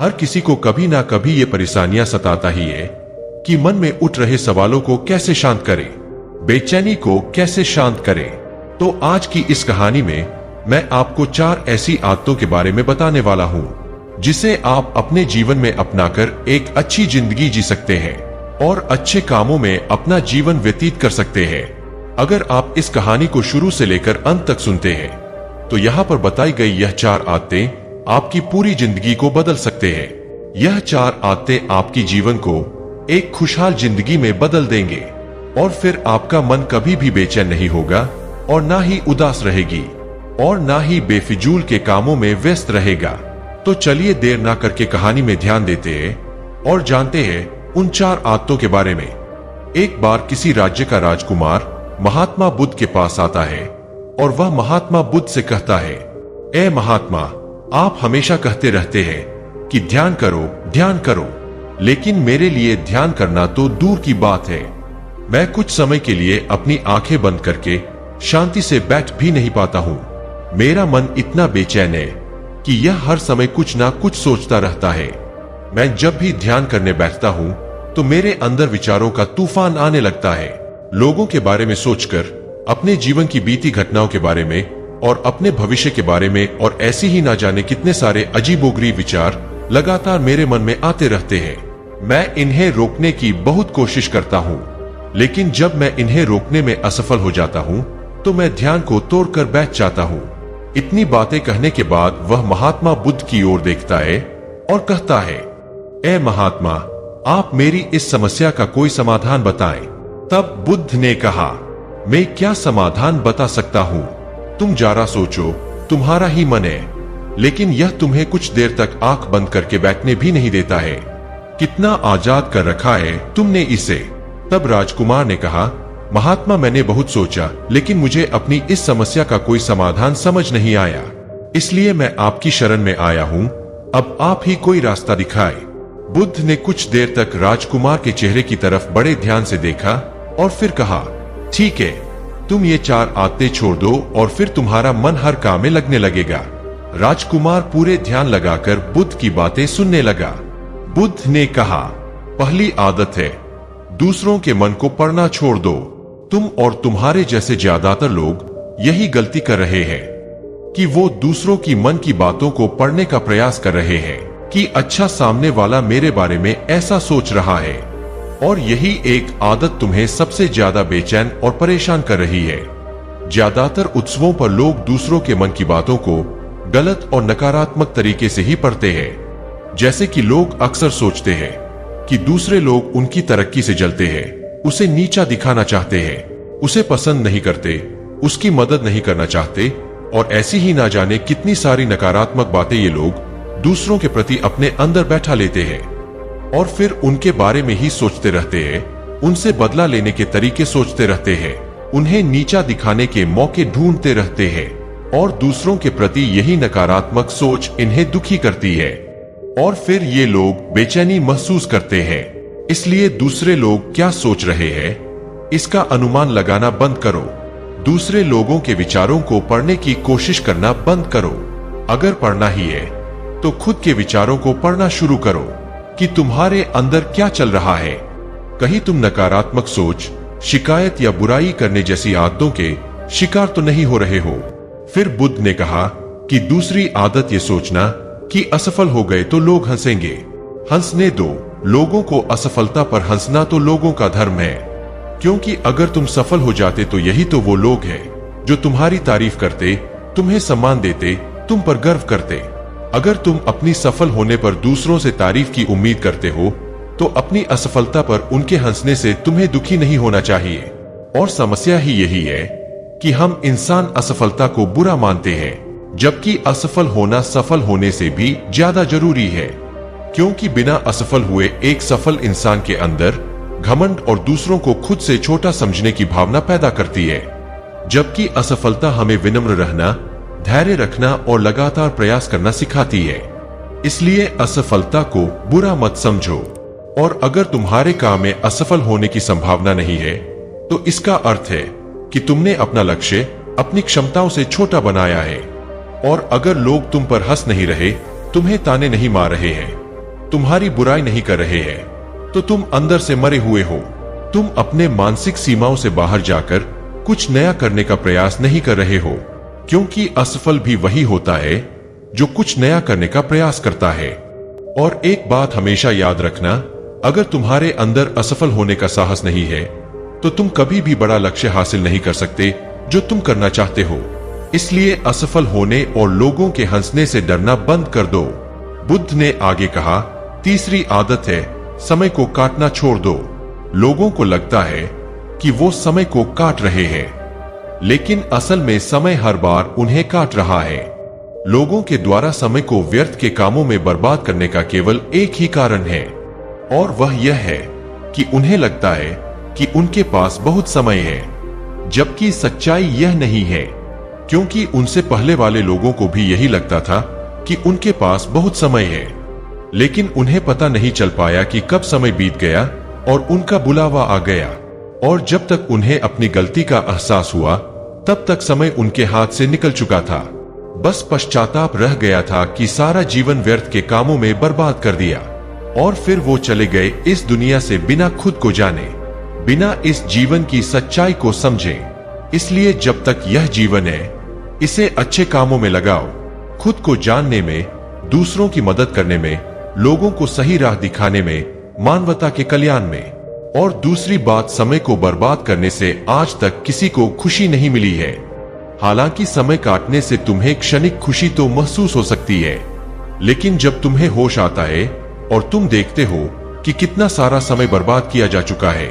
हर किसी को कभी ना कभी ये परेशानियां सताता ही है कि मन में उठ रहे सवालों को कैसे शांत करें, बेचैनी को कैसे शांत करें। तो आज की इस कहानी में मैं आपको 4 ऐसी आदतों के बारे में बताने वाला हूं जिसे आप अपने जीवन में अपनाकर एक अच्छी जिंदगी जी सकते हैं और अच्छे कामों में अपना जीवन व्यतीत कर सकते हैं। अगर आप इस कहानी को शुरू से लेकर अंत तक सुनते हैं तो यहाँ पर बताई गई यह 4 आदतें आपकी पूरी जिंदगी को बदल सकते हैं। यह 4 आदतें आपकी जीवन को एक खुशहाल जिंदगी में बदल देंगे और फिर आपका मन कभी भी बेचैन नहीं होगा और ना ही उदास रहेगी और ना ही बेफिजूल के कामों में व्यस्त रहेगा। तो चलिए देर ना करके कहानी में ध्यान देते हैं और जानते हैं उन 4 आदतों के बारे में। एक बार किसी राज्य का राजकुमार महात्मा बुद्ध के पास आता है और वह महात्मा बुद्ध से कहता है, ए महात्मा, आप हमेशा कहते रहते हैं कि ध्यान करो, लेकिन मेरे लिए ध्यान करना तो दूर की बात है। मैं कुछ समय के लिए अपनी आंखें बंद करके शांति से बैठ भी नहीं पाता हूँ। मेरा मन इतना बेचैन है कि यह हर समय कुछ ना कुछ सोचता रहता है। मैं जब भी ध्यान करने बैठता हूँ तो मेरे अंदर विचारों का तूफान आने लगता है। लोगों के बारे में सोचकर, अपने जीवन की बीती घटनाओं के बारे में और अपने भविष्य के बारे में और ऐसी ही ना जाने कितने सारे अजीबोगरीब विचार लगातार मेरे मन में आते रहते हैं। मैं इन्हें रोकने की बहुत कोशिश करता हूँ, लेकिन जब मैं इन्हें रोकने में असफल हो जाता हूँ तो मैं ध्यान को तोड़कर बैठ जाता हूँ। इतनी बातें कहने के बाद वह महात्मा बुद्ध की ओर देखता है और कहता है, ए महात्मा, आप मेरी इस समस्या का कोई समाधान बताएं। तब बुद्ध ने कहा, मैं क्या समाधान बता सकता हूँ? तुम जरा सोचो, तुम्हारा ही मन है, लेकिन यह तुम्हें कुछ देर तक आंख बंद करके बैठने भी नहीं देता है। कितना आजाद कर रखा है तुमने इसे। तब राजकुमार ने कहा, महात्मा, मैंने बहुत सोचा, लेकिन मुझे अपनी इस समस्या का कोई समाधान समझ नहीं आया, इसलिए मैं आपकी शरण में आया हूँ। अब आप ही कोई रास्ता दिखाए। बुद्ध ने कुछ देर तक राजकुमार के चेहरे की तरफ बड़े ध्यान से देखा और फिर कहा, ठीक है, तुम ये 4 आदतें छोड़ दो और फिर तुम्हारा मन हर काम में लगने लगेगा। राजकुमार पूरे ध्यान लगाकर बुद्ध की बातें सुनने लगा। बुद्ध ने कहा, पहली आदत है, दूसरों के मन को पढ़ना छोड़ दो। तुम और तुम्हारे जैसे ज्यादातर लोग यही गलती कर रहे हैं कि वो दूसरों की मन की बातों को पढ़ने का प्रयास कर रहे हैं कि अच्छा, सामने वाला मेरे बारे में ऐसा सोच रहा है, और यही एक आदत तुम्हें सबसे ज्यादा बेचैन और परेशान कर रही है। ज्यादातर उत्सवों पर लोग दूसरों के मन की बातों को गलत और नकारात्मक तरीके से ही पढ़ते हैं। जैसे कि लोग अक्सर सोचते हैं कि दूसरे लोग उनकी तरक्की से जलते हैं, उसे नीचा दिखाना चाहते हैं, उसे पसंद नहीं करते, उसकी मदद नहीं करना चाहते, और ऐसी ही ना जाने कितनी सारी नकारात्मक बातें ये लोग दूसरों के प्रति अपने अंदर बैठा लेते हैं और फिर उनके बारे में ही सोचते रहते हैं, उनसे बदला लेने के तरीके सोचते रहते हैं, उन्हें नीचा दिखाने के मौके ढूंढते रहते हैं, और दूसरों के प्रति यही नकारात्मक सोच इन्हें दुखी करती है और फिर ये लोग बेचैनी महसूस करते हैं। इसलिए दूसरे लोग क्या सोच रहे हैं इसका अनुमान लगाना बंद करो। दूसरे लोगों के विचारों को पढ़ने की कोशिश करना बंद करो। अगर पढ़ना ही है तो खुद के विचारों को पढ़ना शुरू करो कि तुम्हारे अंदर क्या चल रहा है। कहीं तुम नकारात्मक सोच, शिकायत या बुराई करने जैसी आदतों के शिकार तो नहीं हो रहे हो। फिर बुद्ध ने कहा कि दूसरी आदत ये सोचना कि असफल हो गए तो लोग हंसेंगे। हंसने दो, लोगों को असफलता पर हंसना तो लोगों का धर्म है, क्योंकि अगर तुम सफल हो जाते तो यही तो वो लोग हैं जो तुम्हारी तारीफ करते, तुम्हें सम्मान देते, तुम पर गर्व करते। अगर तुम अपनी सफल होने पर दूसरों से तारीफ की उम्मीद करते हो तो अपनी असफलता पर उनके हंसने से तुम्हें दुखी नहीं होना चाहिए। और समस्या ही यही है कि हम इंसान असफलता को बुरा मानते हैं, जबकि असफल होना सफल होने से भी ज्यादा जरूरी है, क्योंकि बिना असफल हुए एक सफल इंसान के अंदर घमंड और दूसरों को खुद से छोटा समझने की भावना पैदा करती है, जबकि असफलता हमें विनम्र रहना, धैर्य रखना और लगातार प्रयास करना सिखाती है। इसलिए असफलता को बुरा मत समझो, और अगर तुम्हारे काम में असफल होने की संभावना नहीं है तो इसका अर्थ है कि तुमने अपना लक्ष्य अपनी क्षमताओं से छोटा बनाया है। और अगर लोग तुम पर हंस नहीं रहे, तुम्हें ताने नहीं मार रहे हैं, तुम्हारी बुराई नहीं कर रहे हैं, तो तुम अंदर से मरे हुए हो। तुम अपने मानसिक सीमाओं से बाहर जाकर कुछ नया करने का प्रयास नहीं कर रहे हो, क्योंकि असफल भी वही होता है जो कुछ नया करने का प्रयास करता है। और एक बात हमेशा याद रखना, अगर तुम्हारे अंदर असफल होने का साहस नहीं है तो तुम कभी भी बड़ा लक्ष्य हासिल नहीं कर सकते जो तुम करना चाहते हो। इसलिए असफल होने और लोगों के हंसने से डरना बंद कर दो। बुद्ध ने आगे कहा, तीसरी आदत है समय को काटना छोड़ दो। लोगों को लगता है कि वो समय को काट रहे हैं, लेकिन असल में समय हर बार उन्हें काट रहा है। लोगों के द्वारा समय को व्यर्थ के कामों में बर्बाद करने का केवल एक ही कारण है, और वह यह है कि उन्हें लगता है कि उनके पास बहुत समय है, जबकि सच्चाई यह नहीं है, क्योंकि उनसे पहले वाले लोगों को भी यही लगता था कि उनके पास बहुत समय है, लेकिन उन्हें पता नहीं चल पाया कि कब समय बीत गया और उनका बुलावा आ गया। और जब तक उन्हें अपनी गलती का एहसास हुआ, तब तक समय उनके हाथ से निकल चुका था। बस पश्चाताप रह गया था कि सारा जीवन व्यर्थ के कामों में बर्बाद कर दिया। और फिर वो चले गए इस दुनिया से बिना खुद को जाने, बिना इस जीवन की सच्चाई को समझे। इसलिए जब तक यह जीवन है, इसे अच्छे कामों में लगाओ, खुद को जानने में, दूसरों की मदद करने में, लोगों को सही राह दिखाने में, मानवता के कल्याण में। और दूसरी बात, समय को बर्बाद करने से आज तक किसी को खुशी नहीं मिली है। हालांकि समय काटने से तुम्हें क्षणिक खुशी तो महसूस हो सकती है, लेकिन जब तुम्हें होश आता है और तुम देखते हो कि कितना सारा समय बर्बाद किया जा चुका है,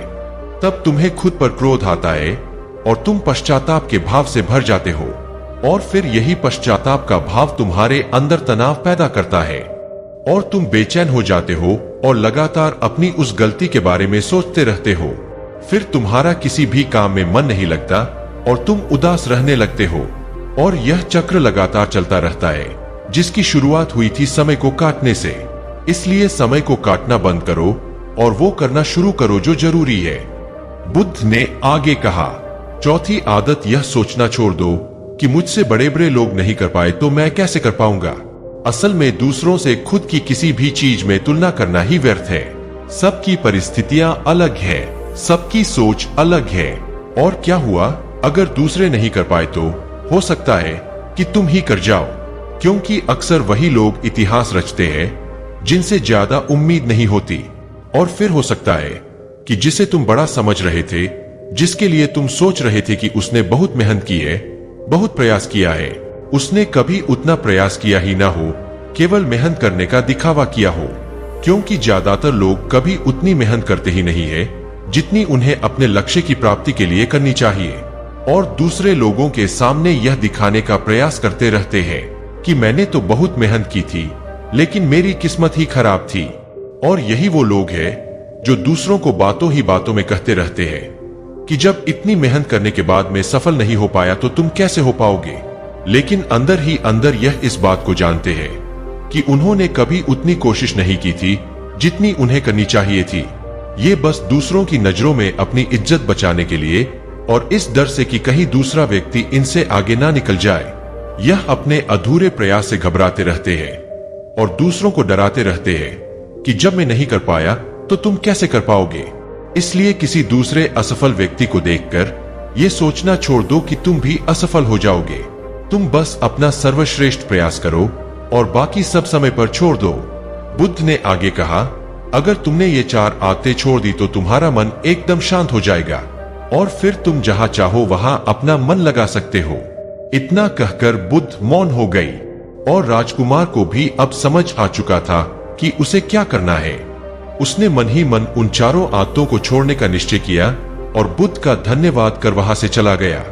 तब तुम्हें खुद पर क्रोध आता है और तुम पश्चाताप के भाव से भर जाते हो। और फिर यही पश्चाताप का भाव तुम्हारे अंदर तनाव पैदा करता है और तुम बेचैन हो जाते हो और लगातार अपनी उस गलती के बारे में सोचते रहते हो। फिर तुम्हारा किसी भी काम में मन नहीं लगता और तुम उदास रहने लगते हो, और यह चक्र लगातार चलता रहता है, जिसकी शुरुआत हुई थी समय को काटने से। इसलिए समय को काटना बंद करो और वो करना शुरू करो जो जरूरी है। बुद्ध ने आगे कहा, चौथी आदत, यह सोचना छोड़ दो कि मुझसे बड़े बड़े लोग नहीं कर पाए तो मैं कैसे कर पाऊंगा। असल में दूसरों से खुद की किसी भी चीज में तुलना करना ही व्यर्थ है। सबकी परिस्थितियां अलग है, सबकी सोच अलग है। और क्या हुआ अगर दूसरे नहीं कर पाए, तो हो सकता है कि तुम ही कर जाओ, क्योंकि अक्सर वही लोग इतिहास रचते हैं जिनसे ज्यादा उम्मीद नहीं होती। और फिर हो सकता है कि जिसे तुम बड़ा समझ रहे थे, जिसके लिए तुम सोच रहे थे कि उसने बहुत मेहनत की है, बहुत प्रयास किया है, उसने कभी उतना प्रयास किया ही ना हो, केवल मेहनत करने का दिखावा किया हो। क्योंकि ज्यादातर लोग कभी उतनी मेहनत करते ही नहीं है जितनी उन्हें अपने लक्ष्य की प्राप्ति के लिए करनी चाहिए, और दूसरे लोगों के सामने यह दिखाने का प्रयास करते रहते हैं कि मैंने तो बहुत मेहनत की थी, लेकिन मेरी किस्मत ही खराब थी। और यही वो लोग हैं जो दूसरों को बातों ही बातों में कहते रहते हैं कि जब इतनी मेहनत करने के बाद में सफल नहीं हो पाया तो तुम कैसे हो पाओगे। लेकिन अंदर ही अंदर यह इस बात को जानते हैं कि उन्होंने कभी उतनी कोशिश नहीं की थी जितनी उन्हें करनी चाहिए थी। ये बस दूसरों की नजरों में अपनी इज्जत बचाने के लिए, और इस डर से कि कहीं दूसरा व्यक्ति इनसे आगे ना निकल जाए, यह अपने अधूरे प्रयास से घबराते रहते हैं और दूसरों को डराते रहते हैं कि जब मैं नहीं कर पाया तो तुम कैसे कर पाओगे। इसलिए किसी दूसरे असफल व्यक्ति को देखकर ये सोचना छोड़ दो कि तुम भी असफल हो जाओगे। तुम बस अपना सर्वश्रेष्ठ प्रयास करो और बाकी सब समय पर छोड़ दो। बुद्ध ने आगे कहा, अगर तुमने ये 4 आदतें छोड़ दी तो तुम्हारा मन एकदम शांत हो जाएगा और फिर तुम जहां चाहो वहां अपना मन लगा सकते हो। इतना कहकर बुद्ध मौन हो गई और राजकुमार को भी अब समझ आ चुका था कि उसे क्या करना है। उसने मन ही मन उन 4 आदतों को छोड़ने का निश्चय किया और बुद्ध का धन्यवाद कर वहां से चला गया।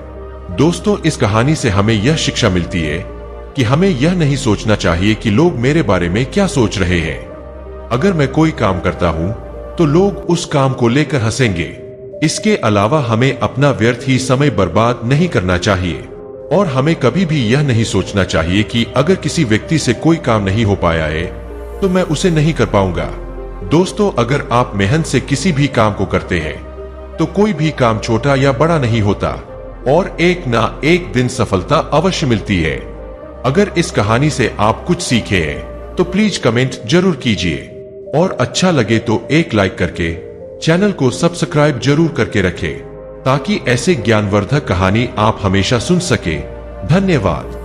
दोस्तों, इस कहानी से हमें यह शिक्षा मिलती है कि हमें यह नहीं सोचना चाहिए कि लोग मेरे बारे में क्या सोच रहे हैं। अगर मैं कोई काम करता हूं तो लोग उस काम को लेकर हंसेंगे। इसके अलावा हमें अपना व्यर्थ ही समय बर्बाद नहीं करना चाहिए और हमें कभी भी यह नहीं सोचना चाहिए कि अगर किसी व्यक्ति से कोई काम नहीं हो पाया है तो मैं उसे नहीं कर पाऊंगा। दोस्तों, अगर आप मेहनत से किसी भी काम को करते हैं तो कोई भी काम छोटा या बड़ा नहीं होता और एक ना एक दिन सफलता अवश्य मिलती है। अगर इस कहानी से आप कुछ सीखे हैं तो प्लीज कमेंट जरूर कीजिए और अच्छा लगे तो एक लाइक करके चैनल को सब्सक्राइब जरूर करके रखें ताकि ऐसे ज्ञानवर्धक कहानी आप हमेशा सुन सके। धन्यवाद।